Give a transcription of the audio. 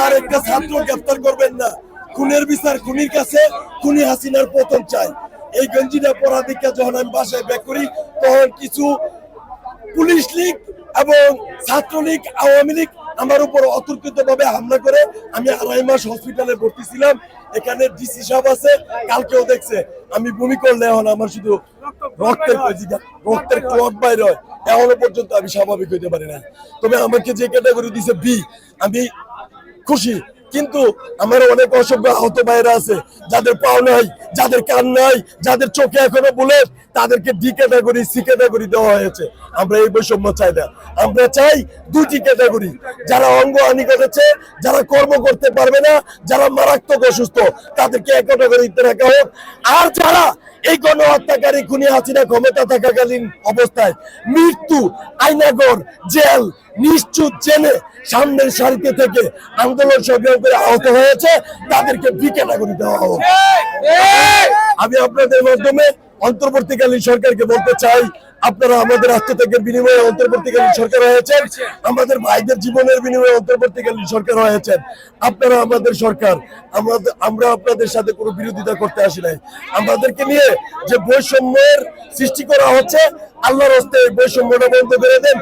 আর একটা ছাত্র গ্রেফতার করবেন না। খুনের বিচার খুনির কাছে, খুনি হাসিনার পতন চাই। এই গঞ্জিটা পরা দিকে যখন আমি বাসায় ব্যাক করি, তখন কিছু পুলিশ লীগ এবং ছাত্রলীগ, আওয়ামী লীগ আমার উপর অতর্কিত ভাবে হামলা করে। আমি 2.5 মাস হসপিটালে ভর্তি ছিলাম। এখানে ডিসি সাহেব আছে, কালকেও দেখছে আমি বমি করলে এখন আমার শুধু রক্তের ক্লট বাইর হয়। এখনো পর্যন্ত আমি স্বাভাবিক হইতে পারি না। তবে আমাকে যে ক্যাটাগরি দিছে বি, আমি খুশি। কিন্তু আমার অনেক অসভ্য আহত ভাইরা আছে, যাদের পাও নাই, যাদের কান নাই, যাদের চোখে এখনো বুলেট, তাদেরকে ডি ক্যাটাগরি, সি ক্যাটাগরি দেওয়া হয়েছে। আমরা এই বৈষম্য চাই না। আমরা চাই 2টি ক্যাটাগরি, যারা অঙ্গহানি ঘটেছে, যারা কর্ম করতে পারবে না, যারা মারাত্মক অসুস্থ, তাদেরকে এক ক্যাটাগরিতে রাখা হোক। আর যারা এই গণহত্যাকারী খুনি হাসিনা ক্ষমতা থাকাকালীন অবস্থায় মৃত্যু, আয়নাগর, জেল, নিশ্চুপ জেনে সামনের সারিতে থেকে আন্দোলন সংগ্রাম করে আহত হয়েছে, তাদেরকে বি ক্যাটাগরি দেওয়া হোক। আমি আপনাদের মাধ্যমে অন্তর্বর্তীকালীন সরকারকে বলতে চাই, আপনারা আমাদের আত্মত্যাগের বিনিময়ে অন্তর্বর্তীকালীন সরকার হয়েছেন, আমাদের ভাইদের জীবনের বিনিময়ে অন্তর্বর্তীকালীন সরকার হয়েছেন। আপনারা আমাদের সরকার, আমরা আপনাদের সাথে কোনো বিরোধিতা করতে আসি নাই। আমাদেরকে নিয়ে যে বৈষম্যের সৃষ্টি করা হচ্ছে, আল্লাহর হস্তে বৈষম্যটা বন্ধ করে দেন।